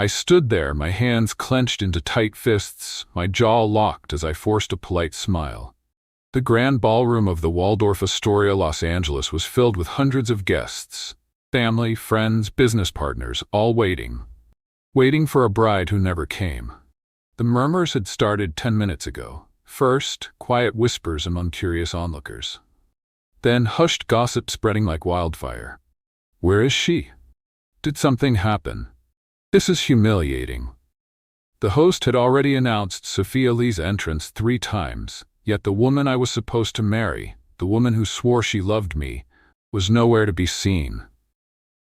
I stood there, my hands clenched into tight fists, my jaw locked as I forced a polite smile. The grand ballroom of the Waldorf Astoria, Los Angeles was filled with hundreds of guests. Family, friends, business partners, all waiting. Waiting for a bride who never came. The murmurs had started 10 minutes ago. First, quiet whispers among curious onlookers. Then hushed gossip spreading like wildfire. Where is she? Did something happen? This is humiliating. The host had already announced Sophia Lee's entrance 3 times, yet the woman I was supposed to marry, the woman who swore she loved me, was nowhere to be seen.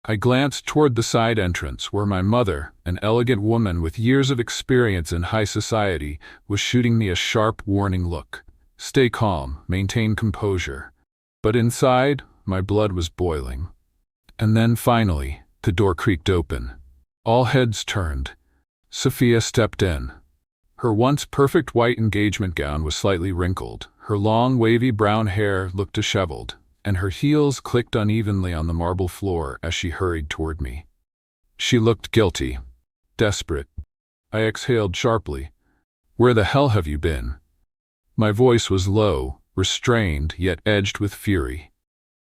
I glanced toward the side entrance where my mother, an elegant woman with years of experience in high society, was shooting me a sharp, warning look. Stay calm, maintain composure. But inside, my blood was boiling. And then finally, the door creaked open. All heads turned. Sophia stepped in. Her once perfect white engagement gown was slightly wrinkled. Her long, wavy brown hair looked disheveled, and her heels clicked unevenly on the marble floor as she hurried toward me. She looked guilty, desperate. I exhaled sharply. Where the hell have you been? My voice was low, restrained, yet edged with fury.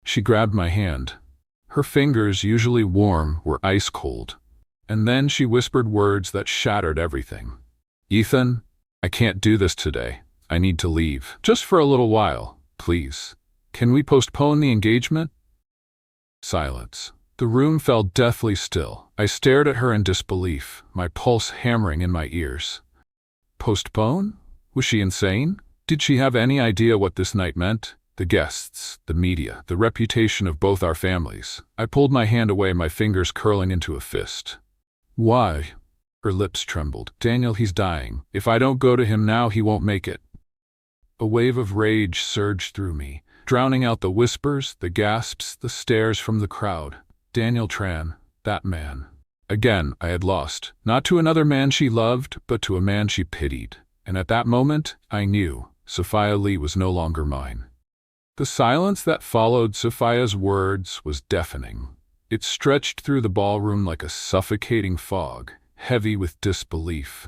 She grabbed my hand. Her fingers, usually warm, were ice cold. And then she whispered words that shattered everything. Ethan, I can't do this today. I need to leave. Just for a little while, please. Can we postpone the engagement? Silence. The room fell deathly still. I stared at her in disbelief, my pulse hammering in my ears. Postpone? Was she insane? Did she have any idea what this night meant? The guests, the media, the reputation of both our families. I pulled my hand away, my fingers curling into a fist. Why? Her lips trembled. Daniel, he's dying. If I don't go to him now, he won't make it. A wave of rage surged through me, drowning out the whispers, the gasps, the stares from the crowd. Daniel Tran, that man. Again, I had lost. Not to another man she loved, but to a man she pitied. And at that moment, I knew Sophia Lee was no longer mine. The silence that followed Sophia's words was deafening. It stretched through the ballroom like a suffocating fog, heavy with disbelief.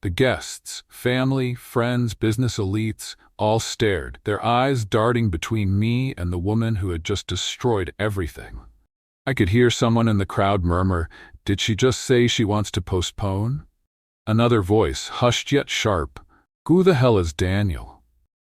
The guests, family, friends, business elites, all stared, their eyes darting between me and the woman who had just destroyed everything. I could hear someone in the crowd murmur, "Did she just say she wants to postpone?" Another voice, hushed yet sharp, "Who the hell is Daniel?"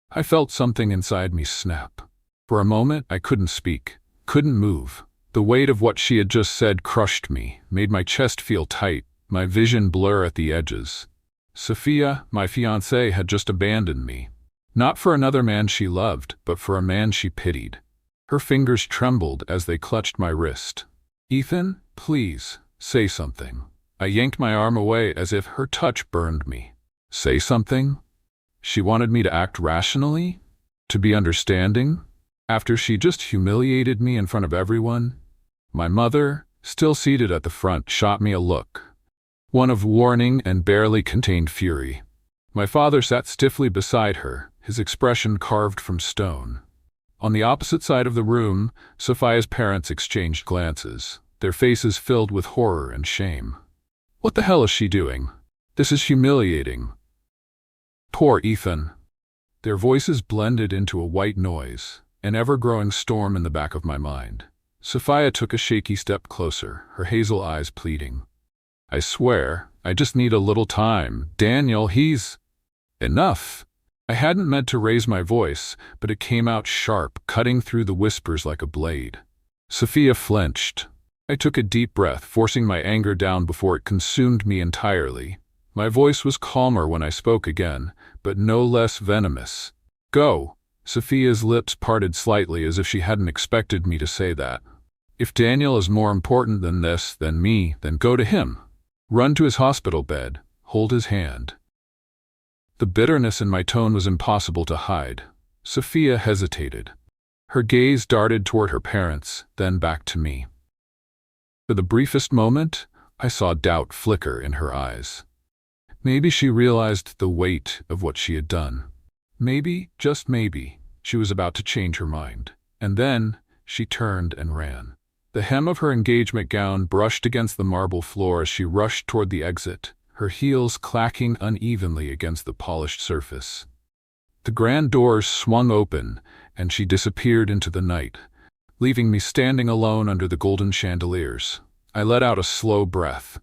I felt something inside me snap. For a moment, I couldn't speak, couldn't move. The weight of what she had just said crushed me, made my chest feel tight, my vision blur at the edges. Sophia, my fiancée, had just abandoned me. Not for another man she loved, but for a man she pitied. Her fingers trembled as they clutched my wrist. "Ethan, please, say something." I yanked my arm away as if her touch burned me. Say something? She wanted me to act rationally? To be understanding? After she just humiliated me in front of everyone? My mother, still seated at the front, shot me a look. One of warning and barely contained fury. My father sat stiffly beside her, his expression carved from stone. On the opposite side of the room, Sophia's parents exchanged glances, their faces filled with horror and shame. What the hell is she doing? This is humiliating. Poor Ethan. Their voices blended into a white noise, an ever-growing storm in the back of my mind. Sophia took a shaky step closer, her hazel eyes pleading. "I swear, I just need a little time. Daniel, he's..." Enough! I hadn't meant to raise my voice, but it came out sharp, cutting through the whispers like a blade. Sophia flinched. I took a deep breath, forcing my anger down before it consumed me entirely. My voice was calmer when I spoke again, but no less venomous. "Go." Sophia's lips parted slightly as if she hadn't expected me to say that. "If Daniel is more important than this, than me, then go to him. Run to his hospital bed. Hold his hand." The bitterness in my tone was impossible to hide. Sophia hesitated. Her gaze darted toward her parents, then back to me. For the briefest moment, I saw doubt flicker in her eyes. Maybe she realized the weight of what she had done. Maybe, just maybe, she was about to change her mind. And then she turned and ran. The hem of her engagement gown brushed against the marble floor as she rushed toward the exit, her heels clacking unevenly against the polished surface. The grand doors swung open, and she disappeared into the night, leaving me standing alone under the golden chandeliers. I let out a slow breath.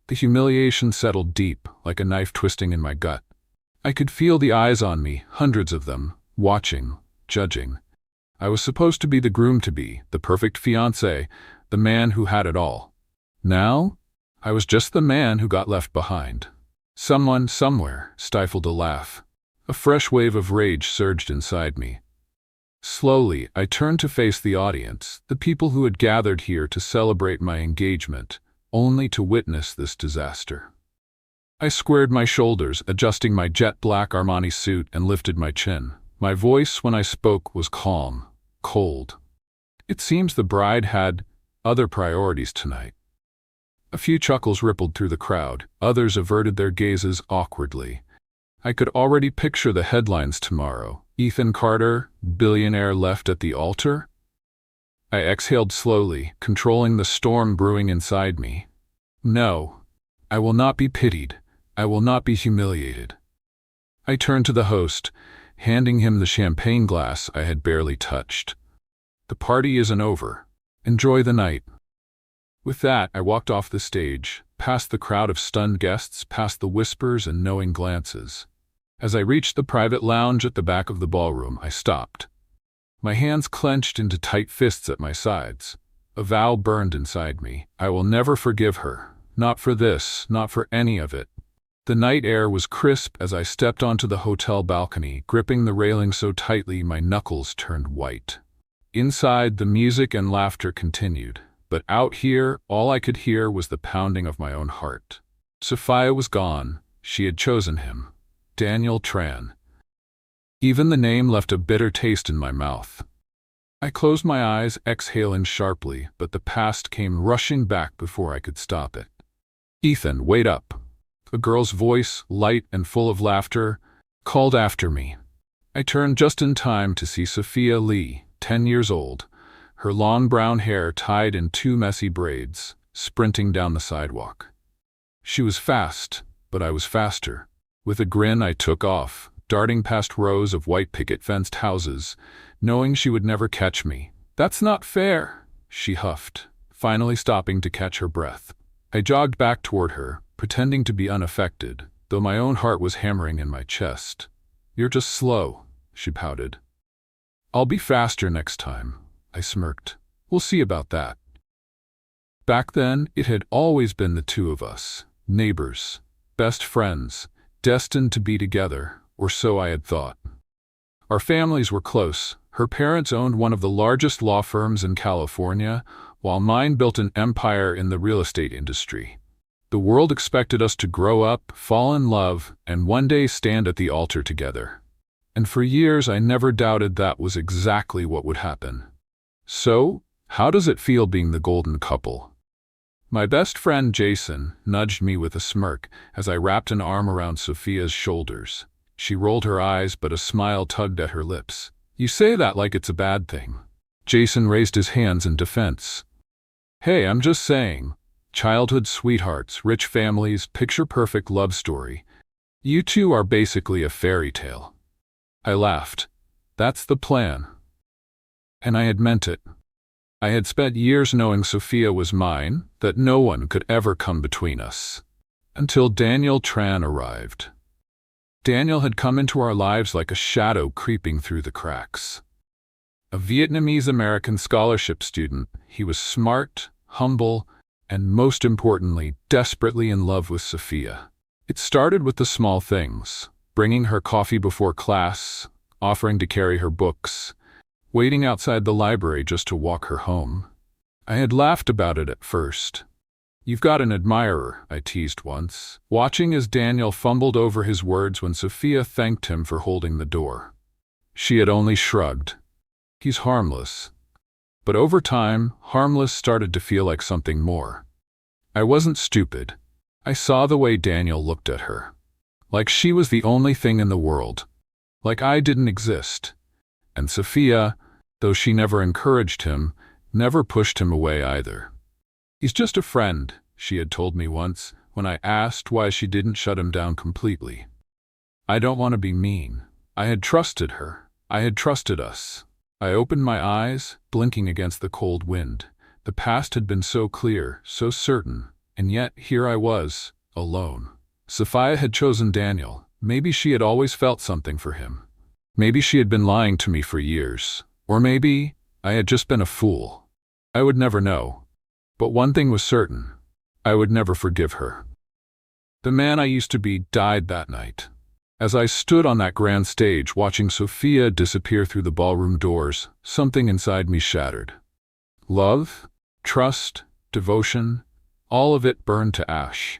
The humiliation settled deep, like a knife twisting in my gut. I could feel the eyes on me, hundreds of them, watching, judging. I was supposed to be the groom-to-be, the perfect fiancé, the man who had it all. Now, I was just the man who got left behind. Someone, somewhere, stifled a laugh. A fresh wave of rage surged inside me. Slowly, I turned to face the audience, the people who had gathered here to celebrate my engagement, only to witness this disaster. I squared my shoulders, adjusting my jet-black Armani suit, and lifted my chin. My voice, when I spoke, was calm, cold. It seems the bride had other priorities tonight. A few chuckles rippled through the crowd, others averted their gazes awkwardly. I could already picture the headlines tomorrow. Ethan Carter, billionaire, left at the altar? I exhaled slowly, controlling the storm brewing inside me. No, I will not be pitied. I will not be humiliated. I turned to the host, handing him the champagne glass I had barely touched. The party isn't over. Enjoy the night. With that, I walked off the stage, past the crowd of stunned guests, past the whispers and knowing glances. As I reached the private lounge at the back of the ballroom, I stopped. My hands clenched into tight fists at my sides. A vow burned inside me. I will never forgive her. Not for this, not for any of it. The night air was crisp as I stepped onto the hotel balcony, gripping the railing so tightly my knuckles turned white. Inside, the music and laughter continued, but out here, all I could hear was the pounding of my own heart. Sophia was gone. She had chosen him. Daniel Tran. Even the name left a bitter taste in my mouth. I closed my eyes, exhaling sharply, but the past came rushing back before I could stop it. "Ethan, wait up." A girl's voice, light and full of laughter, called after me. I turned just in time to see Sophia Lee, 10 years old, her long brown hair tied in 2 messy braids, sprinting down the sidewalk. She was fast, but I was faster. With a grin, I took off, darting past rows of white picket-fenced houses, knowing she would never catch me. "That's not fair," she huffed, finally stopping to catch her breath. I jogged back toward her, pretending to be unaffected, though my own heart was hammering in my chest. "You're just slow," she pouted. "I'll be faster next time," I smirked. "We'll see about that." Back then, it had always been the two of us, neighbors, best friends, destined to be together, or so I had thought. Our families were close. Her parents owned one of the largest law firms in California, while mine built an empire in the real estate industry. The world expected us to grow up, fall in love, and one day stand at the altar together. And for years I never doubted that was exactly what would happen. So, how does it feel being the golden couple? My best friend Jason nudged me with a smirk as I wrapped an arm around Sophia's shoulders. She rolled her eyes, but a smile tugged at her lips. "You say that like it's a bad thing." Jason raised his hands in defense. "Hey, I'm just saying. Childhood sweethearts, rich families, picture-perfect love story. You two are basically a fairy tale." I laughed. "That's the plan." And I had meant it. I had spent years knowing Sophia was mine, that no one could ever come between us. Until Daniel Tran arrived. Daniel had come into our lives like a shadow creeping through the cracks. A Vietnamese-American scholarship student, he was smart, humble, and most importantly, desperately in love with Sophia. It started with the small things, bringing her coffee before class, offering to carry her books, waiting outside the library just to walk her home. I had laughed about it at first. "You've got an admirer," I teased once, watching as Daniel fumbled over his words when Sophia thanked him for holding the door. She had only shrugged. "He's harmless." But over time, harmless started to feel like something more. I wasn't stupid. I saw the way Daniel looked at her. Like she was the only thing in the world. Like I didn't exist. And Sophia, though she never encouraged him, Never pushed him away either. "He's just a friend," she had told me once, when I asked why she didn't shut him down completely. I don't want to be mean. I had trusted her. I had trusted us. I opened my eyes, blinking against the cold wind. The past had been so clear, so certain, and yet here I was, alone. Sophia had chosen Daniel. Maybe she had always felt something for him. Maybe she had been lying to me for years. Or maybe I had just been a fool. I would never know. But one thing was certain. I would never forgive her. The man I used to be died that night. As I stood on that grand stage watching Sophia disappear through the ballroom doors, something inside me shattered. Love, trust, devotion, all of it burned to ash.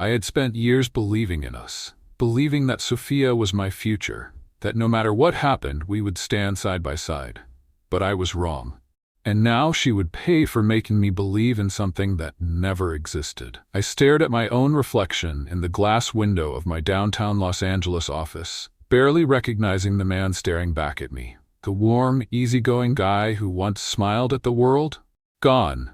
I had spent years believing in us, believing that Sophia was my future, that no matter what happened we would stand side by side. But I was wrong. And now she would pay for making me believe in something that never existed. I stared at my own reflection in the glass window of my downtown Los Angeles office, barely recognizing the man staring back at me. The warm, easygoing guy who once smiled at the world? Gone.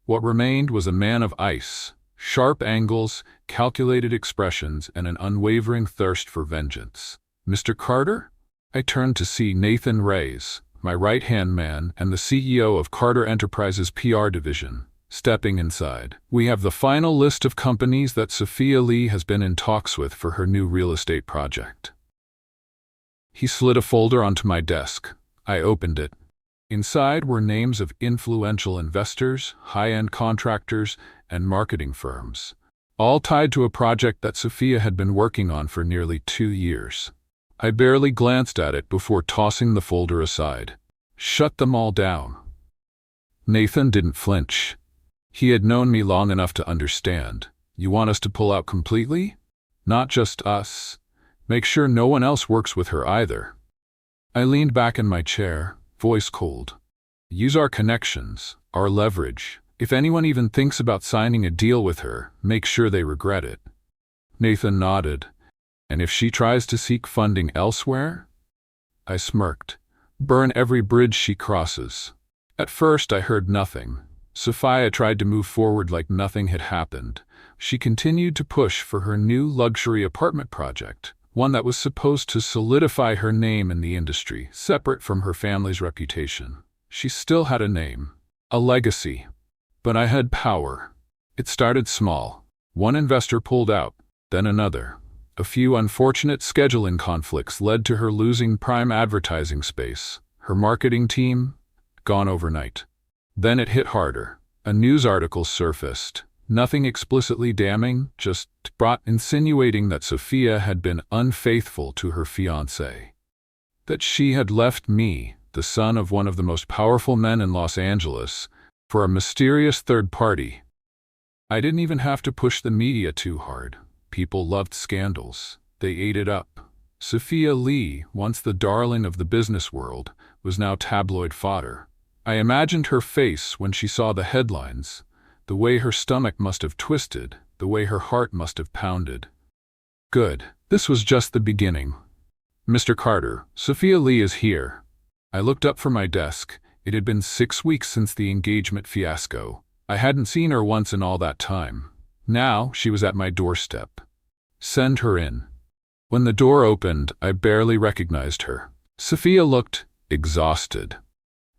What remained was a man of ice, sharp angles, calculated expressions, and an unwavering thirst for vengeance. "Mr. Carter?" I turned to see Nathan Reyes, my right-hand man and the CEO of Carter Enterprises' PR division, stepping inside. "We have the final list of companies that Sophia Lee has been in talks with for her new real estate project." He slid a folder onto my desk. I opened it. Inside were names of influential investors, high-end contractors, and marketing firms, all tied to a project that Sophia had been working on for nearly 2 years. I barely glanced at it before tossing the folder aside. Shut them all down. Nathan didn't flinch. He had known me long enough to understand. "You want us to pull out completely? Not just us. Make sure no one else works with her either." I leaned back in my chair, voice cold. "Use our connections, our leverage. If anyone even thinks about signing a deal with her, make sure they regret it." Nathan nodded. "And if she tries to seek funding elsewhere?" I smirked. "Burn every bridge she crosses." At first I heard nothing. Sophia tried to move forward like nothing had happened. She continued to push for her new luxury apartment project, one that was supposed to solidify her name in the industry, separate from her family's reputation. She still had a name, a legacy. But I had power. It started small. One investor pulled out, then another. A few unfortunate scheduling conflicts led to her losing prime advertising space. Her marketing team, gone overnight. Then it hit harder. A news article surfaced. Nothing explicitly damning, just insinuating that Sophia had been unfaithful to her fiancé. That she had left me, the son of one of the most powerful men in Los Angeles, for a mysterious third party. I didn't even have to push the media too hard. People loved scandals. They ate it up. Sophia Lee, once the darling of the business world, was now tabloid fodder. I imagined her face when she saw the headlines, the way her stomach must have twisted, the way her heart must have pounded. Good. This was just the beginning. "Mr. Carter, Sophia Lee is here." I looked up from my desk. It had been 6 weeks since the engagement fiasco. I hadn't seen her once in all that time. Now she was at my doorstep. "Send her in." When the door opened, I barely recognized her. Sophia looked exhausted.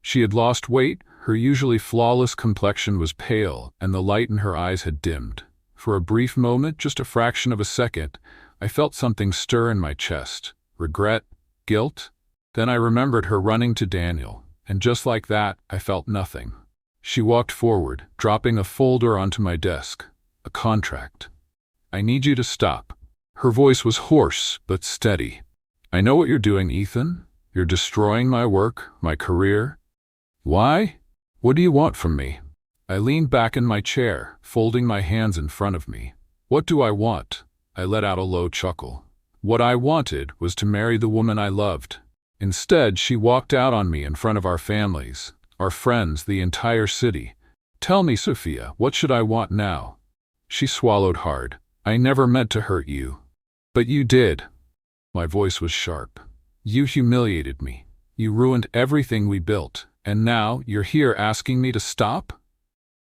She had lost weight, her usually flawless complexion was pale, and the light in her eyes had dimmed. For a brief moment, just a fraction of a second, I felt something stir in my chest. Regret? Guilt? Then I remembered her running to Daniel, and just like that, I felt nothing. She walked forward, dropping a folder onto my desk. A contract. "I need you to stop." Her voice was hoarse, but steady. "I know what you're doing, Ethan. You're destroying my work, my career." "Why? What do you want from me?" I leaned back in my chair, folding my hands in front of me. "What do I want?" I let out a low chuckle. What I wanted was to marry the woman I loved. Instead, she walked out on me in front of our families, our friends, the entire city. "Tell me, Sophia, what should I want now?" She swallowed hard. "I never meant to hurt you." "But you did." My voice was sharp. "You humiliated me. You ruined everything we built. And now you're here asking me to stop?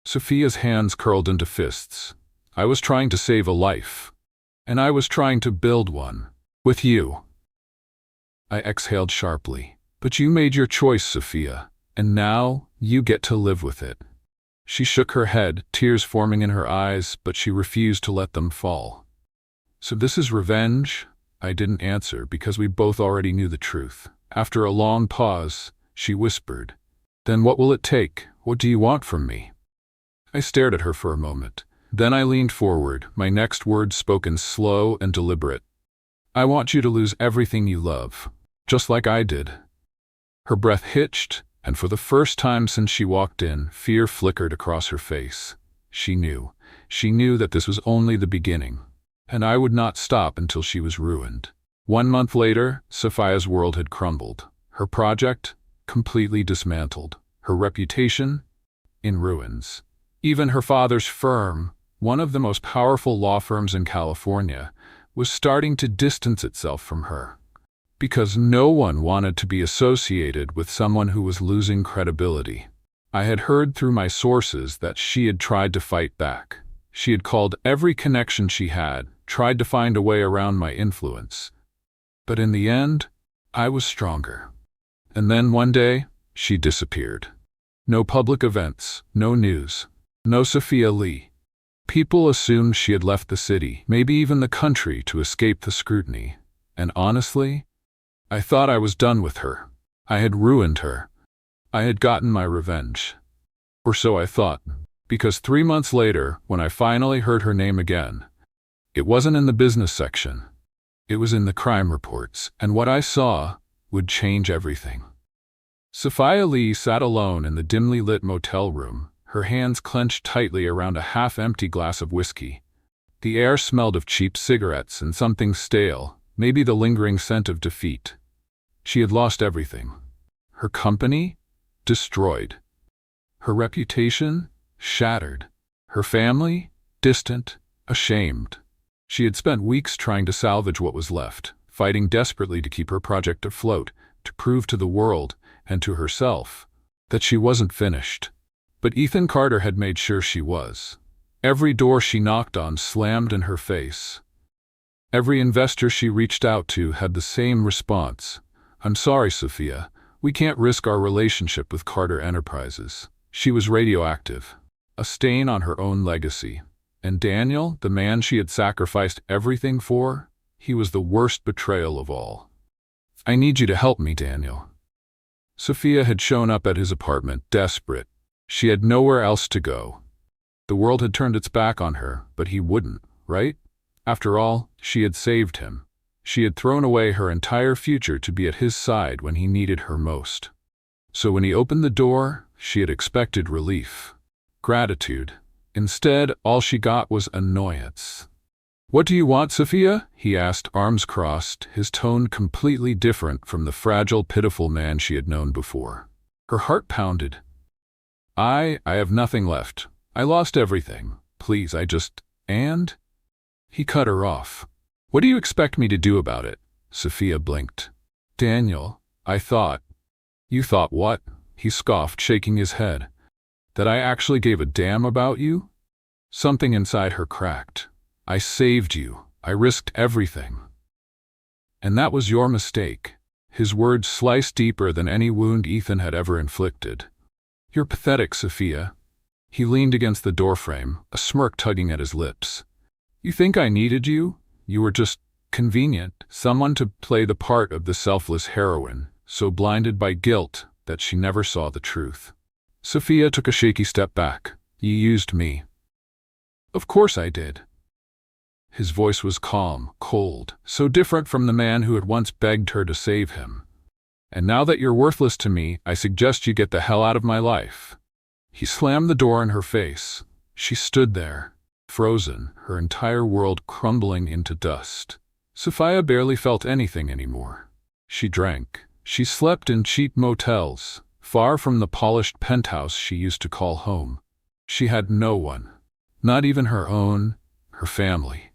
Sophia's hands curled into fists. I was trying to save a life. And I was trying to build one. With you. I exhaled sharply. But you made your choice, Sophia. And now you get to live with it. She shook her head, tears forming in her eyes, but she refused to let them fall. So this is revenge? I didn't answer because we both already knew the truth. After a long pause, she whispered, "Then what will it take? What do you want from me?" I stared at her for a moment. Then I leaned forward, my next words spoken slow and deliberate. "I want you to lose everything you love, just like I did." Her breath hitched, and for the first time since she walked in, fear flickered across her face. She knew that this was only the beginning, and I would not stop until she was ruined. 1 month later, Sophia's world had crumbled. Her project, completely dismantled. Her reputation, in ruins. Even her father's firm, one of the most powerful law firms in California, was starting to distance itself from her. Because no one wanted to be associated with someone who was losing credibility. I had heard through my sources that she had tried to fight back. She had called every connection she had, tried to find a way around my influence. But in the end, I was stronger. And then one day, she disappeared. No public events, no news, no Sophia Lee. People assumed she had left the city, maybe even the country, to escape the scrutiny. And honestly, I thought I was done with her. I had ruined her. I had gotten my revenge. Or so I thought, because 3 months later, when I finally heard her name again, it wasn't in the business section. It was in the crime reports, and what I saw would change everything. Sophia Lee sat alone in the dimly lit motel room, her hands clenched tightly around a half-empty glass of whiskey. The air smelled of cheap cigarettes and something stale, maybe the lingering scent of defeat. She had lost everything. Her company? Destroyed. Her reputation? Shattered. Her family? Distant. Ashamed. She had spent weeks trying to salvage what was left, fighting desperately to keep her project afloat, to prove to the world, and to herself, that she wasn't finished. But Ethan Carter had made sure she was. Every door she knocked on slammed in her face. Every investor she reached out to had the same response. "I'm sorry, Sophia. We can't risk our relationship with Carter Enterprises." She was radioactive, a stain on her own legacy. And Daniel, the man she had sacrificed everything for, he was the worst betrayal of all. "I need you to help me, Daniel." Sophia had shown up at his apartment, desperate. She had nowhere else to go. The world had turned its back on her, but he wouldn't, right? After all, she had saved him. She had thrown away her entire future to be at his side when he needed her most. So when he opened the door, she had expected relief, gratitude. Instead, all she got was annoyance. "What do you want, Sophia?" he asked, arms crossed, his tone completely different from the fragile, pitiful man she had known before. Her heart pounded. I have nothing left. I lost everything. Please, And? He cut her off. "What do you expect me to do about it?" Sophia blinked. "Daniel, I thought." "You thought what?" He scoffed, shaking his head. "That I actually gave a damn about you?" Something inside her cracked. "I saved you. I risked everything. And that was your mistake." His words sliced deeper than any wound Ethan had ever inflicted. "You're pathetic, Sophia." He leaned against the doorframe, a smirk tugging at his lips. "You think I needed you? You were just convenient, someone to play the part of the selfless heroine, so blinded by guilt that she never saw the truth." Sophia took a shaky step back. "You used me." "Of course I did." His voice was calm, cold, so different from the man who had once begged her to save him. "And now that you're worthless to me, I suggest you get the hell out of my life." He slammed the door in her face. She stood there, frozen, her entire world crumbling into dust. Sophia barely felt anything anymore. She drank. She slept in cheap motels, far from the polished penthouse she used to call home. She had no one, not even her family.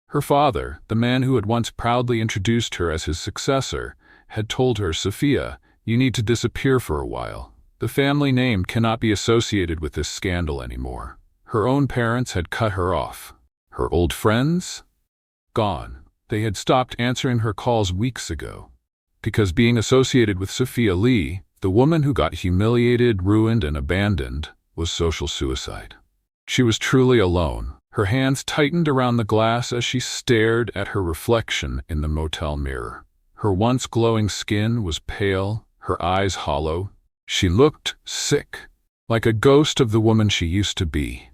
Her father, the man who had once proudly introduced her as his successor, had told her, "Sophia, you need to disappear for a while. The family name cannot be associated with this scandal anymore. Her own parents had cut her off. Her old friends? Gone. They had stopped answering her calls weeks ago. Because being associated with Sophia Lee, the woman who got humiliated, ruined, and abandoned, was social suicide. She was truly alone. Her hands tightened around the glass as she stared at her reflection in the motel mirror. Her once glowing skin was pale, her eyes hollow. She looked sick, like a ghost of the woman she used to be.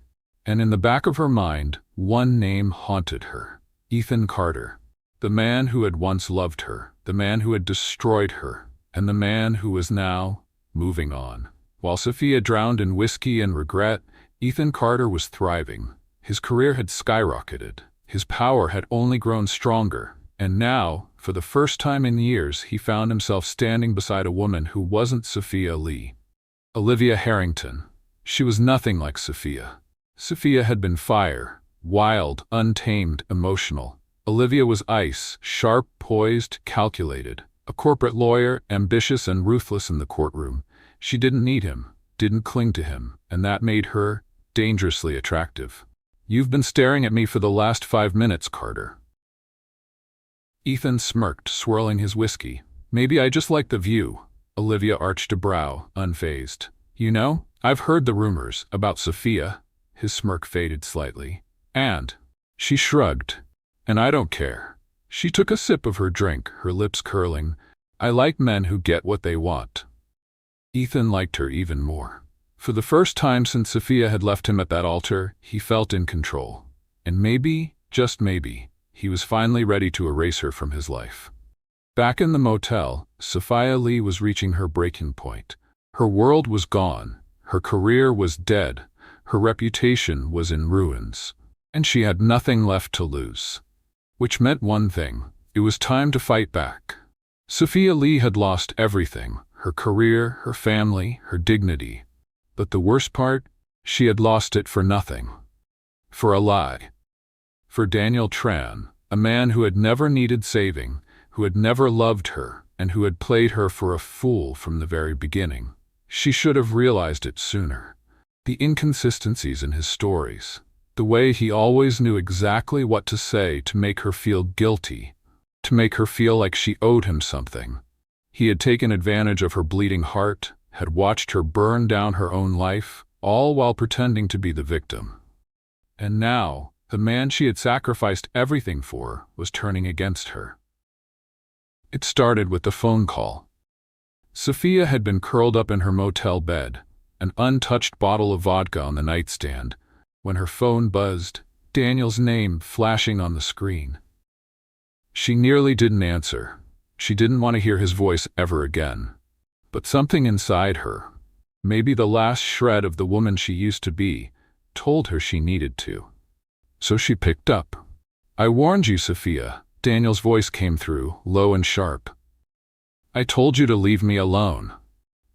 And in the back of her mind, one name haunted her: Ethan Carter. The man who had once loved her, the man who had destroyed her, and the man who was now moving on. While Sophia drowned in whiskey and regret, Ethan Carter was thriving. His career had skyrocketed. His power had only grown stronger. And now, for the first time in years, he found himself standing beside a woman who wasn't Sophia Lee. Olivia Harrington. She was nothing like Sophia. Sophia had been fire, wild, untamed, emotional. Olivia was ice, sharp, poised, calculated. A corporate lawyer, ambitious and ruthless in the courtroom. She didn't need him, didn't cling to him, and that made her dangerously attractive. "You've been staring at me for the last 5 minutes, Carter." Ethan smirked, swirling his whiskey. "Maybe I just like the view." Olivia arched a brow, unfazed. "You know, I've heard the rumors about Sophia." His smirk faded slightly. "And?" She shrugged. "And I don't care." She took a sip of her drink, her lips curling. "I like men who get what they want." Ethan liked her even more. For the first time since Sophia had left him at that altar, he felt in control. And maybe, just maybe, he was finally ready to erase her from his life. Back in the motel, Sophia Lee was reaching her breaking point. Her world was gone. Her career was dead. Her reputation was in ruins. And she had nothing left to lose. Which meant one thing: it was time to fight back. Sophia Lee had lost everything: her career, her family, her dignity. But the worst part? She had lost it for nothing. For a lie. For Daniel Tran, a man who had never needed saving, who had never loved her, and who had played her for a fool from the very beginning. She should have realized it sooner. The inconsistencies in his stories. The way he always knew exactly what to say to make her feel guilty, to make her feel like she owed him something. He had taken advantage of her bleeding heart, had watched her burn down her own life, all while pretending to be the victim. And now, the man she had sacrificed everything for was turning against her. It started with the phone call. Sophia had been curled up in her motel bed, an untouched bottle of vodka on the nightstand, when her phone buzzed, Daniel's name flashing on the screen. She nearly didn't answer. She didn't want to hear his voice ever again. But something inside her, maybe the last shred of the woman she used to be, told her she needed to. So she picked up. "I warned you, Sophia." Daniel's voice came through, low and sharp. "I told you to leave me alone.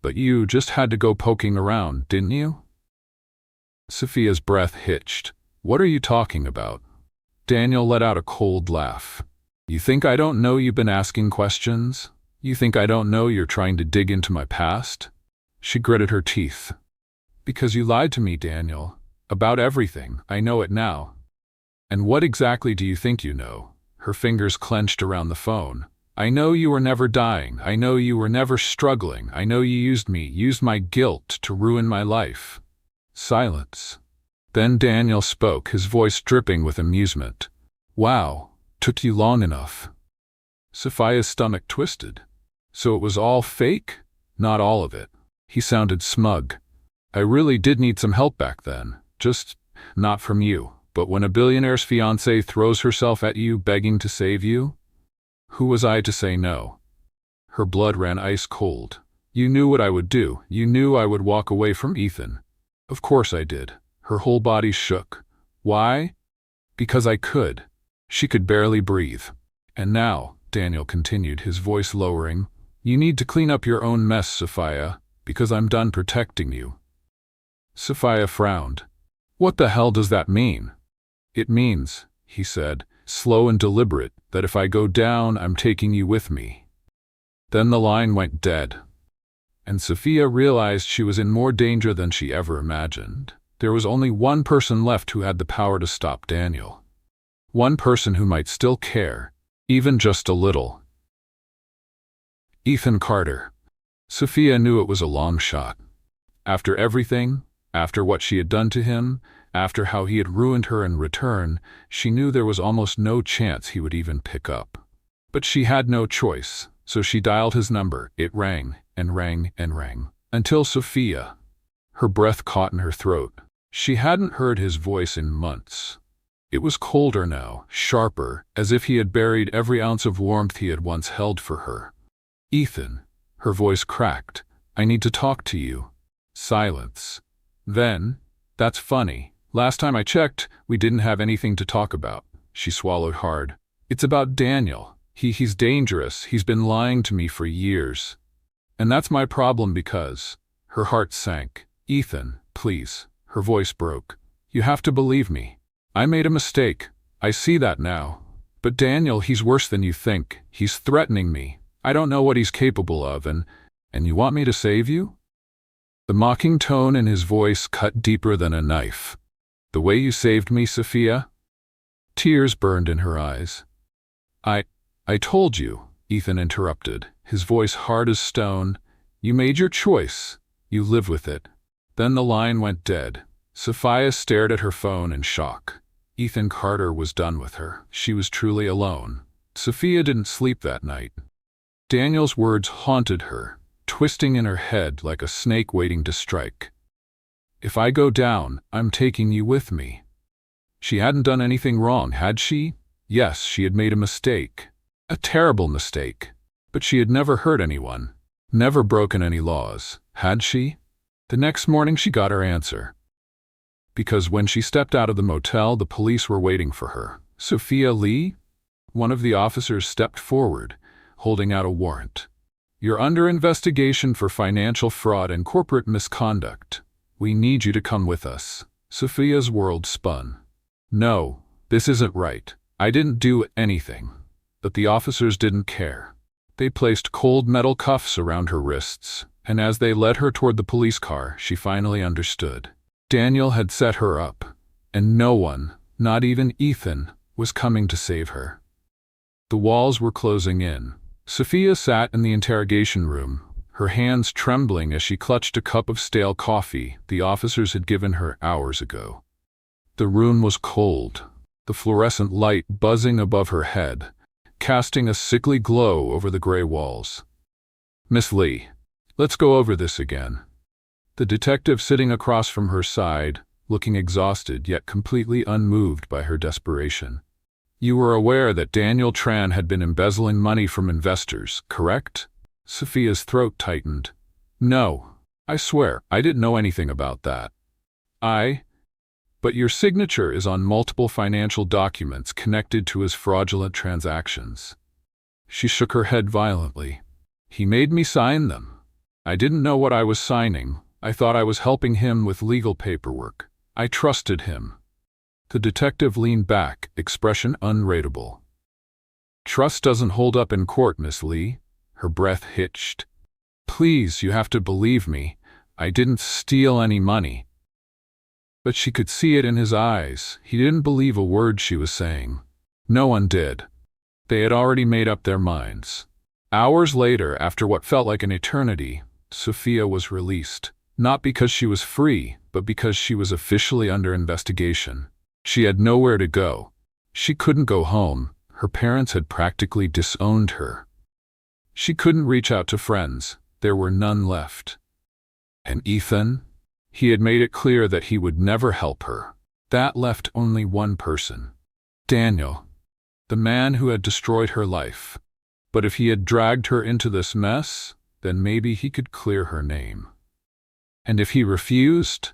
But you just had to go poking around, didn't you?" Sophia's breath hitched. "What are you talking about?" Daniel let out a cold laugh. "You think I don't know you've been asking questions? You think I don't know you're trying to dig into my past?" She gritted her teeth. "Because you lied to me, Daniel. About everything. I know it now." "And what exactly do you think you know?" Her fingers clenched around the phone. "I know you were never dying. I know you were never struggling. I know you used me, used my guilt to ruin my life." Silence. Then Daniel spoke, his voice dripping with amusement. "Wow, took you long enough." Sophia's stomach twisted. "So it was all fake?" "Not all of it." He sounded smug. "I really did need some help back then. Just not from you. But when a billionaire's fiancée throws herself at you begging to save you, who was I to say no?" Her blood ran ice cold. "You knew what I would do. You knew I would walk away from Ethan." "Of course I did." Her whole body shook. "Why?" "Because I could." She could barely breathe. "And now," Daniel continued, his voice lowering, "you need to clean up your own mess, Sophia, because I'm done protecting you." Sophia frowned. "What the hell does that mean?" "It means," he said, slow and deliberate, "that if I go down, I'm taking you with me." Then the line went dead. And Sophia realized she was in more danger than she ever imagined. There was only one person left who had the power to stop Daniel. One person who might still care, even just a little. Ethan Carter. Sophia knew it was a long shot. After everything, after what she had done to him, after how he had ruined her in return, she knew there was almost no chance he would even pick up. But she had no choice, so she dialed his number. It rang and rang and rang, until Sophia. Her breath caught in her throat. She hadn't heard his voice in months. It was colder now, sharper, as if he had buried every ounce of warmth he had once held for her. Ethan. Her voice cracked. I need to talk to you. Silence. Then, that's funny. Last time I checked, we didn't have anything to talk about. She swallowed hard. It's about Daniel. He's dangerous. He's been lying to me for years. And that's my problem because... Her heart sank. Ethan, please. Her voice broke. You have to believe me. I made a mistake. I see that now. But Daniel, he's worse than you think. He's threatening me. I don't know what he's capable of, and you want me to save you? The mocking tone in his voice cut deeper than a knife. The way you saved me, Sophia? Tears burned in her eyes. I told you, Ethan interrupted, his voice hard as stone. You made your choice. You live with it. Then the line went dead. Sophia stared at her phone in shock. Ethan Carter was done with her. She was truly alone. Sophia didn't sleep that night. Daniel's words haunted her, twisting in her head like a snake waiting to strike. If I go down, I'm taking you with me. She hadn't done anything wrong, had she? Yes, she had made a mistake. A terrible mistake. But she had never hurt anyone. Never broken any laws, had she? The next morning she got her answer. Because when she stepped out of the motel, the police were waiting for her. Sophia Lee? One of the officers stepped forward, holding out a warrant. You're under investigation for financial fraud and corporate misconduct. We need you to come with us. Sophia's world spun. No, this isn't right. I didn't do anything. But the officers didn't care. They placed cold metal cuffs around her wrists, and as they led her toward the police car, she finally understood. Daniel had set her up, and no one, not even Ethan, was coming to save her. The walls were closing in. Sophia sat in the interrogation room, her hands trembling as she clutched a cup of stale coffee the officers had given her hours ago. The room was cold, the fluorescent light buzzing above her head, casting a sickly glow over the gray walls. Miss Lee, let's go over this again. The detective sitting across from her side, looking exhausted yet completely unmoved by her desperation. You were aware that Daniel Tran had been embezzling money from investors, correct? Sophia's throat tightened. No, I swear, I didn't know anything about that. But your signature is on multiple financial documents connected to his fraudulent transactions. She shook her head violently. He made me sign them. I didn't know what I was signing. I thought I was helping him with legal paperwork. I trusted him. The detective leaned back, expression unreadable. Trust doesn't hold up in court, Miss Lee. Her breath hitched. Please, you have to believe me. I didn't steal any money. But she could see it in his eyes. He didn't believe a word she was saying. No one did. They had already made up their minds. Hours later, after what felt like an eternity, Sophia was released. Not because she was free, but because she was officially under investigation. She had nowhere to go. She couldn't go home. Her parents had practically disowned her. She couldn't reach out to friends. There were none left. And Ethan? He had made it clear that he would never help her. That left only one person. Daniel. The man who had destroyed her life. But if he had dragged her into this mess, then maybe he could clear her name. And if he refused?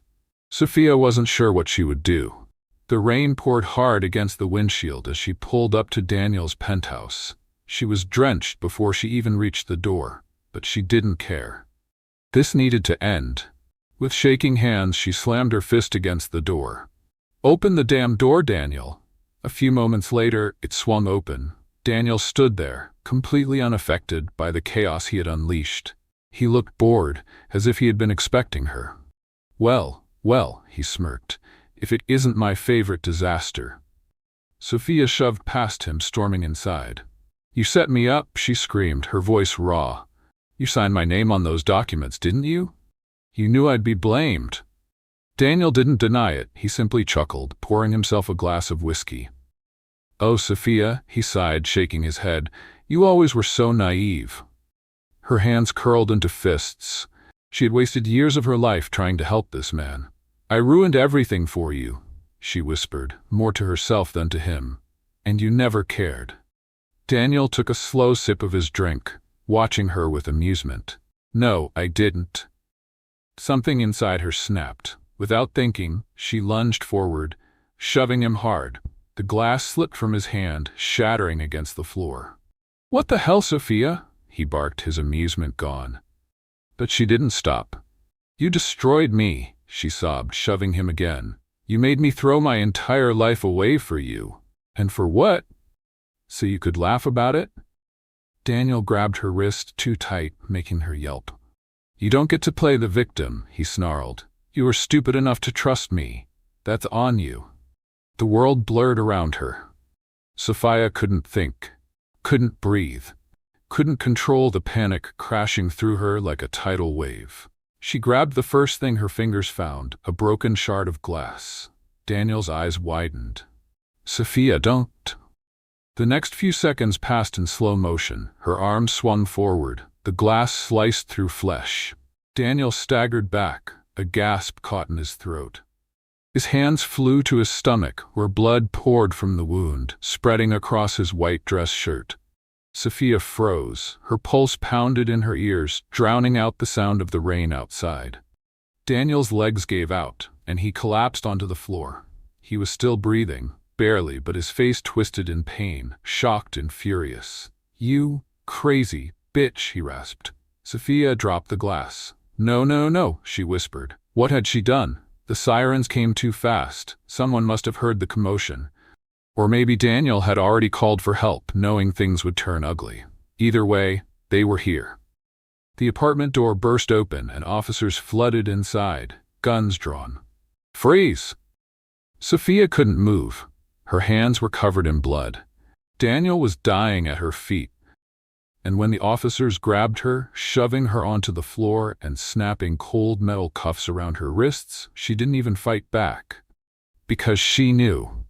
Sophia wasn't sure what she would do. The rain poured hard against the windshield as she pulled up to Daniel's penthouse. She was drenched before she even reached the door, but she didn't care. This needed to end. With shaking hands, she slammed her fist against the door. Open the damn door, Daniel. A few moments later, it swung open. Daniel stood there, completely unaffected by the chaos he had unleashed. He looked bored, as if he had been expecting her. Well, well, he smirked, if it isn't my favorite disaster. Sophia shoved past him, storming inside. You set me up, she screamed, her voice raw. You signed my name on those documents, didn't you? You knew I'd be blamed. Daniel didn't deny it, he simply chuckled, pouring himself a glass of whiskey. Oh, Sophia, he sighed, shaking his head, you always were so naive. Her hands curled into fists. She had wasted years of her life trying to help this man. I ruined everything for you, she whispered, more to herself than to him. And you never cared. Daniel took a slow sip of his drink, watching her with amusement. No, I didn't. Something inside her snapped. Without thinking, she lunged forward, shoving him hard. The glass slipped from his hand, shattering against the floor. What the hell, Sophia? He barked, his amusement gone. But she didn't stop. You destroyed me, she sobbed, shoving him again. You made me throw my entire life away for you. And for what? So you could laugh about it? Daniel grabbed her wrist too tight, making her yelp. You don't get to play the victim, he snarled. You were stupid enough to trust me. That's on you. The world blurred around her. Sophia couldn't think, couldn't breathe, couldn't control the panic crashing through her like a tidal wave. She grabbed the first thing her fingers found, a broken shard of glass. Daniel's eyes widened. Sophia, don't. The next few seconds passed in slow motion. Her arms swung forward. The glass sliced through flesh. Daniel staggered back. A gasp caught in his throat. His hands flew to his stomach, where blood poured from the wound, spreading across his white dress shirt. Sophia froze. Her pulse pounded in her ears, drowning out the sound of the rain outside. Daniel's legs gave out, and he collapsed onto the floor. He was still breathing, barely, but his face twisted in pain, shocked and furious. You crazy bitch, he rasped. Sophia dropped the glass. No, no, no, she whispered. What had she done? The sirens came too fast. Someone must have heard the commotion. Or maybe Daniel had already called for help, knowing things would turn ugly. Either way, they were here. The apartment door burst open and officers flooded inside, guns drawn. Freeze! Sophia couldn't move. Her hands were covered in blood. Daniel was dying at her feet. And when the officers grabbed her, shoving her onto the floor and snapping cold metal cuffs around her wrists, she didn't even fight back. Because she knew.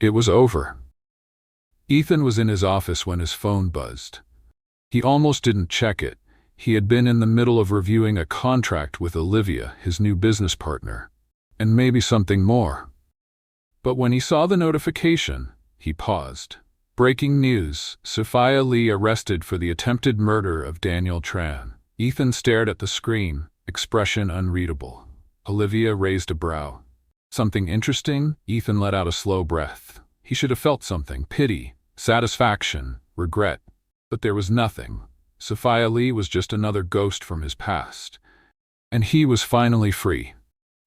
It was over. Ethan was in his office when his phone buzzed. He almost didn't check it. He had been in the middle of reviewing a contract with Olivia, his new business partner, and maybe something more. But when he saw the notification, he paused. Breaking news, Sophia Lee arrested for the attempted murder of Daniel Tran. Ethan stared at the screen, expression unreadable. Olivia raised a brow. Something interesting? Ethan let out a slow breath. He should have felt something, pity, satisfaction, regret. But there was nothing. Sophia Lee was just another ghost from his past. And he was finally free.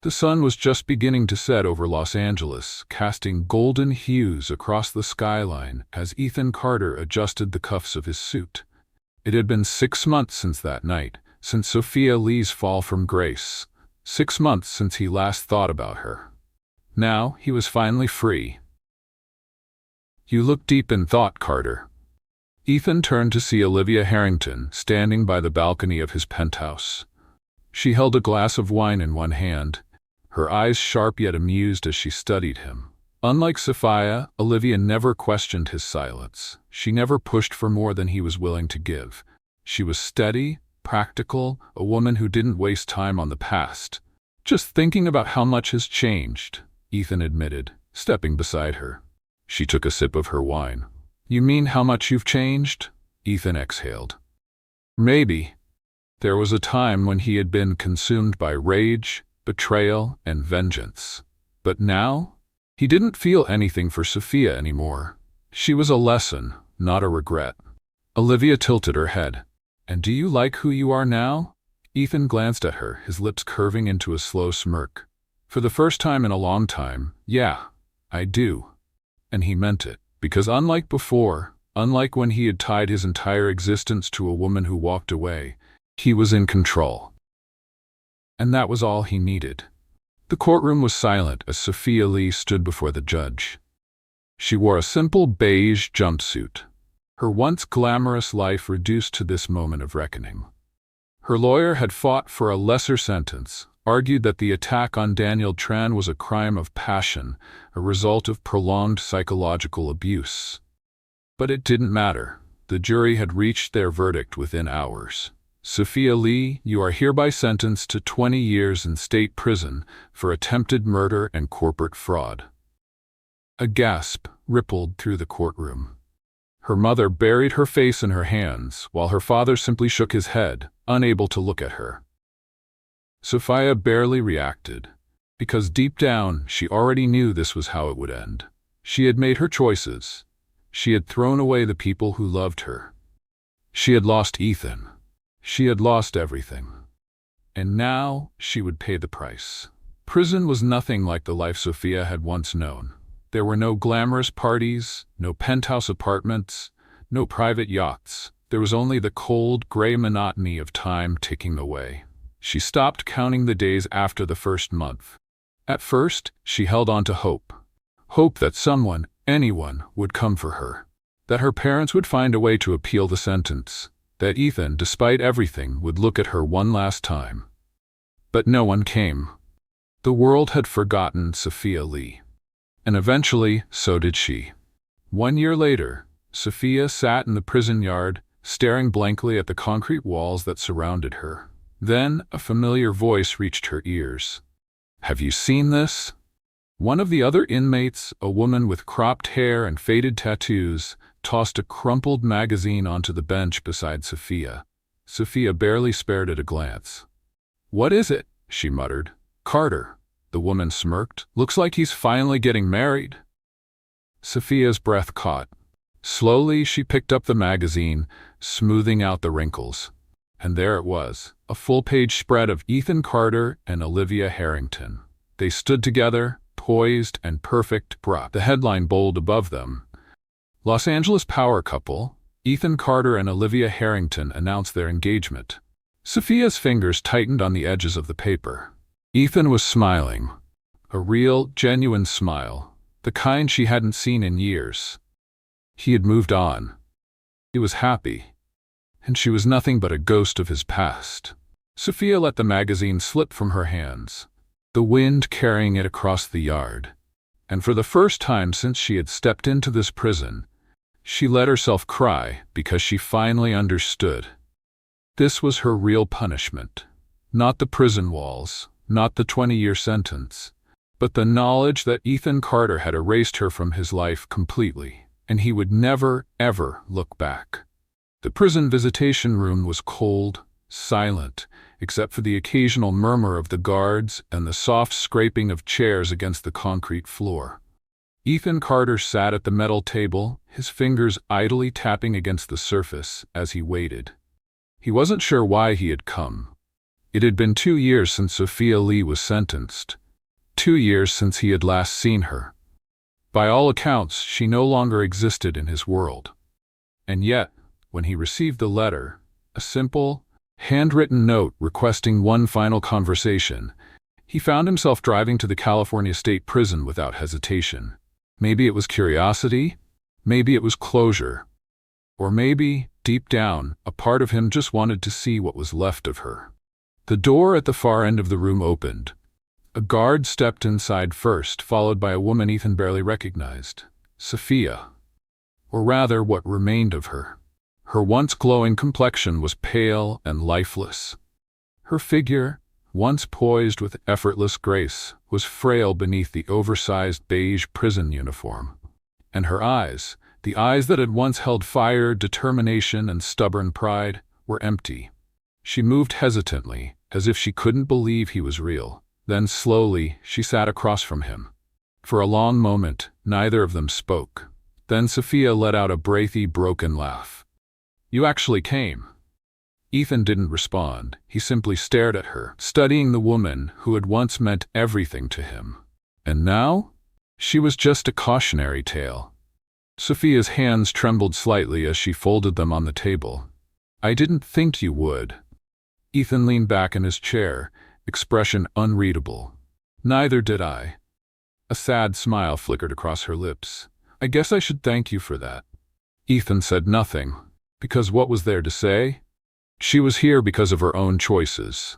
The sun was just beginning to set over Los Angeles, casting golden hues across the skyline as Ethan Carter adjusted the cuffs of his suit. It had been 6 months since that night, since Sophia Lee's fall from grace. 6 months since he last thought about her. Now he was finally free. You look deep in thought, Carter. Ethan turned to see Olivia Harrington standing by the balcony of his penthouse. She held a glass of wine in one hand, her eyes sharp yet amused as she studied him. Unlike Sophia, Olivia never questioned his silence. She never pushed for more than he was willing to give. She was steady, practical, a woman who didn't waste time on the past. Just thinking about how much has changed, Ethan admitted, stepping beside her. She took a sip of her wine. You mean how much you've changed? Ethan exhaled. Maybe. There was a time when he had been consumed by rage, betrayal, and vengeance. But now, he didn't feel anything for Sophia anymore. She was a lesson, not a regret. Olivia tilted her head. And do you like who you are now? Ethan glanced at her, his lips curving into a slow smirk. For the first time in a long time, yeah, I do. And he meant it, because unlike before, unlike when he had tied his entire existence to a woman who walked away, He was in control. And that was all he needed. The courtroom was silent as Sophia Lee stood before the judge. She wore a simple beige jumpsuit, her once glamorous life reduced to this moment of reckoning. Her lawyer had fought for a lesser sentence, argued that the attack on Daniel Tran was a crime of passion, a result of prolonged psychological abuse. But it didn't matter. The jury had reached their verdict within hours. Sophia Lee, you are hereby sentenced to 20 years in state prison for attempted murder and corporate fraud. A gasp rippled through the courtroom. Her mother buried her face in her hands, while her father simply shook his head, unable to look at her. Sophia barely reacted, because deep down she already knew this was how it would end. She had made her choices. She had thrown away the people who loved her. She had lost Ethan. She had lost everything. And now she would pay the price. Prison was nothing like the life Sophia had once known. There were no glamorous parties, no penthouse apartments, no private yachts. There was only the cold, gray monotony of time ticking away. She stopped counting the days after the first month. At first, she held on to hope. Hope that someone, anyone, would come for her. That her parents would find a way to appeal the sentence. That Ethan, despite everything, would look at her one last time. But no one came. The world had forgotten Sophia Lee. And eventually, so did she. 1 year later, Sophia sat in the prison yard, staring blankly at the concrete walls that surrounded her. Then, a familiar voice reached her ears. Have you seen this? One of the other inmates, a woman with cropped hair and faded tattoos, tossed a crumpled magazine onto the bench beside Sophia. Sophia barely spared it a glance. What is it? She muttered. Carter. The woman smirked. Looks like he's finally getting married. Sophia's breath caught. Slowly, she picked up the magazine, smoothing out the wrinkles. And there it was, a full-page spread of Ethan Carter and Olivia Harrington. They stood together, poised and perfect. The headline bold above them. Los Angeles power couple, Ethan Carter and Olivia Harrington announced their engagement. Sophia's fingers tightened on the edges of the paper. Ethan was smiling. A real, genuine smile, the kind she hadn't seen in years. He had moved on. He was happy. And she was nothing but a ghost of his past. Sophia let the magazine slip from her hands, the wind carrying it across the yard. And for the first time since she had stepped into this prison, she let herself cry because she finally understood. This was her real punishment. Not the prison walls, not the 20-year sentence, but the knowledge that Ethan Carter had erased her from his life completely, and he would never, ever look back. The prison visitation room was cold, silent, except for the occasional murmur of the guards and the soft scraping of chairs against the concrete floor. Ethan Carter sat at the metal table, his fingers idly tapping against the surface as he waited. He wasn't sure why he had come. It had been 2 years since Sophia Lee was sentenced. 2 years since he had last seen her. By all accounts, she no longer existed in his world. And yet, when he received the letter, a simple, handwritten note requesting one final conversation, he found himself driving to the California State Prison without hesitation. Maybe it was curiosity, maybe it was closure, or maybe, deep down, a part of him just wanted to see what was left of her. The door at the far end of the room opened. A guard stepped inside first, followed by a woman Ethan barely recognized. Sophia. Or rather, what remained of her. Her once glowing complexion was pale and lifeless. Her figure, once poised with effortless grace, was frail beneath the oversized beige prison uniform. And her eyes, the eyes that had once held fire, determination, and stubborn pride, were empty. She moved hesitantly, as if she couldn't believe he was real. Then slowly, she sat across from him. For a long moment, neither of them spoke. Then Sophia let out a breathy, broken laugh. You actually came. Ethan didn't respond. He simply stared at her, studying the woman who had once meant everything to him. And now? She was just a cautionary tale. Sophia's hands trembled slightly as she folded them on the table. I didn't think you would. Ethan leaned back in his chair, expression unreadable. Neither did I. A sad smile flickered across her lips. I guess I should thank you for that. Ethan said nothing, because what was there to say? She was here because of her own choices.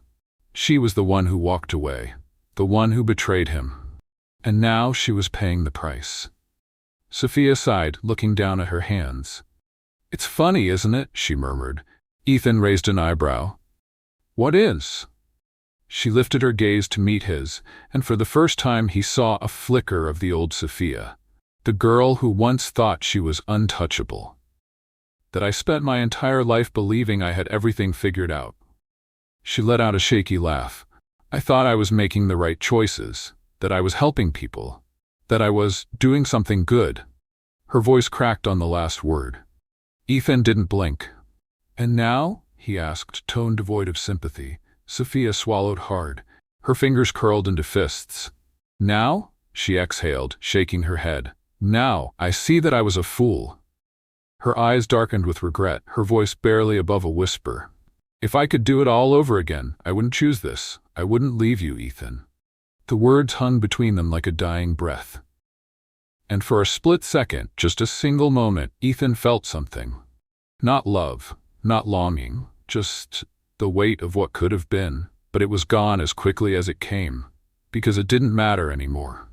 She was the one who walked away, the one who betrayed him. And now she was paying the price. Sophia sighed, looking down at her hands. It's funny, isn't it? She murmured. Ethan raised an eyebrow. What is? She lifted her gaze to meet his, and for the first time he saw a flicker of the old Sophia, the girl who once thought she was untouchable. That I spent my entire life believing I had everything figured out. She let out a shaky laugh. I thought I was making the right choices, that I was helping people, that I was doing something good. Her voice cracked on the last word. Ethan didn't blink. And now? He asked, tone devoid of sympathy. Sophia swallowed hard. Her fingers curled into fists. Now? She exhaled, shaking her head. Now, I see that I was a fool. Her eyes darkened with regret, her voice barely above a whisper. If I could do it all over again, I wouldn't choose this. I wouldn't leave you, Ethan. The words hung between them like a dying breath. And for a split second, just a single moment, Ethan felt something. Not love, not longing, just the weight of what could have been, but it was gone as quickly as it came, because it didn't matter anymore.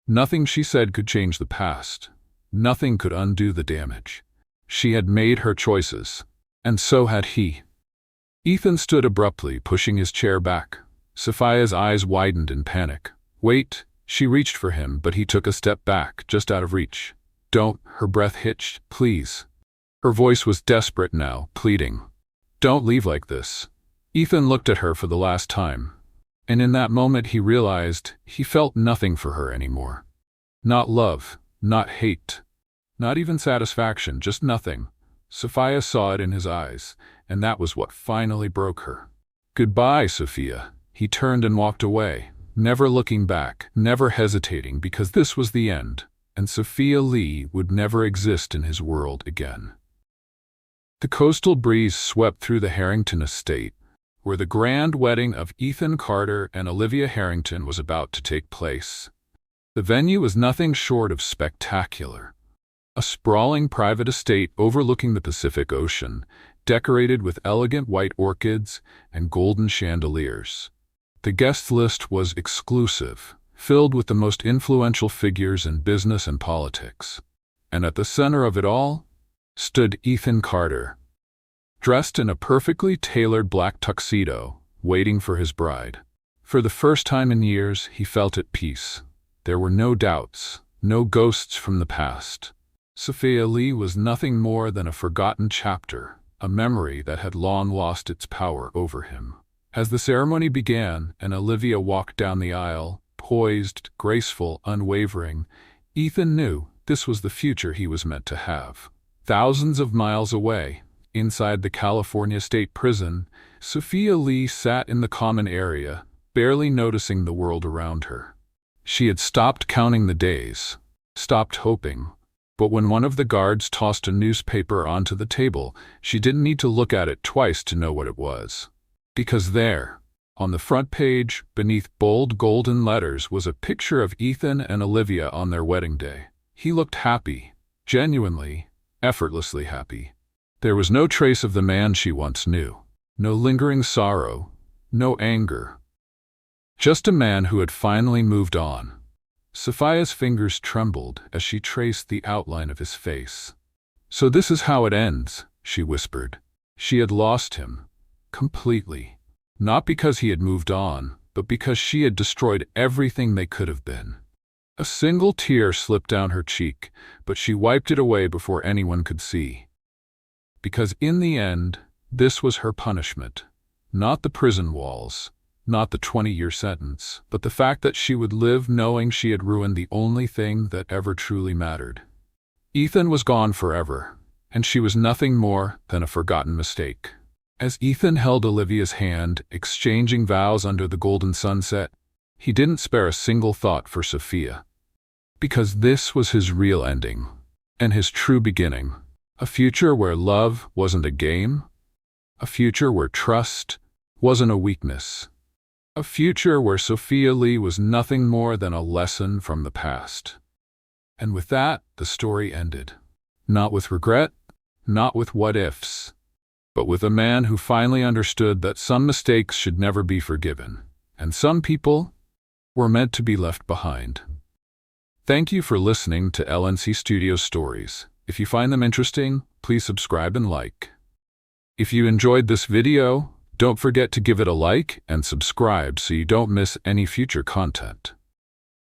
Nothing she said could change the past. Nothing could undo the damage. She had made her choices, and so had he. Ethan stood abruptly, pushing his chair back. Sophia's eyes widened in panic. Wait, she reached for him, but he took a step back, just out of reach. Don't, her breath hitched, please. Her voice was desperate now, pleading. Don't leave like this. Ethan looked at her for the last time, and in that moment he realized he felt nothing for her anymore. Not love, not hate, not even satisfaction, just nothing. Sophia saw it in his eyes, and that was what finally broke her. Goodbye, Sophia. He turned and walked away, never looking back, never hesitating, because this was the end, and Sophia Lee would never exist in his world again. The coastal breeze swept through the Harrington estate, where the grand wedding of Ethan Carter and Olivia Harrington was about to take place. The venue was nothing short of spectacular. A sprawling private estate overlooking the Pacific Ocean, decorated with elegant white orchids and golden chandeliers. The guest list was exclusive, filled with the most influential figures in business and politics. And at the center of it all stood Ethan Carter, dressed in a perfectly tailored black tuxedo, waiting for his bride. For the first time in years, he felt at peace. There were no doubts, no ghosts from the past. Sophia Lee was nothing more than a forgotten chapter, a memory that had long lost its power over him. As the ceremony began and Olivia walked down the aisle, poised, graceful, unwavering, Ethan knew this was the future he was meant to have. Thousands of miles away, inside the California State Prison, Sophia Lee sat in the common area, barely noticing the world around her. She had stopped counting the days, stopped hoping. But when one of the guards tossed a newspaper onto the table, she didn't need to look at it twice to know what it was. Because there, on the front page, beneath bold golden letters, was a picture of Ethan and Olivia on their wedding day. He looked happy, genuinely, effortlessly happy. There was no trace of the man she once knew, no lingering sorrow, no anger. Just a man who had finally moved on. Sophia's fingers trembled as she traced the outline of his face. So this is how it ends, she whispered. She had lost him. Completely. Not because he had moved on, but because she had destroyed everything they could have been. A single tear slipped down her cheek, but she wiped it away before anyone could see. Because in the end, this was her punishment. Not the prison walls, not the 20-year sentence, but the fact that she would live knowing she had ruined the only thing that ever truly mattered. Ethan was gone forever, and she was nothing more than a forgotten mistake. As Ethan held Olivia's hand, exchanging vows under the golden sunset, he didn't spare a single thought for Sophia. Because this was his real ending, and his true beginning. A future where love wasn't a game, a future where trust, wasn't a weakness. A future where Sophia Lee was nothing more than a lesson from the past. And with that, the story ended. Not with regret, not with what-ifs, but with a man who finally understood that some mistakes should never be forgiven, and some people were meant to be left behind. Thank you for listening to LNC Studio Stories. If you find them interesting, please subscribe and like. If you enjoyed this video, don't forget to give it a like and subscribe so you don't miss any future content.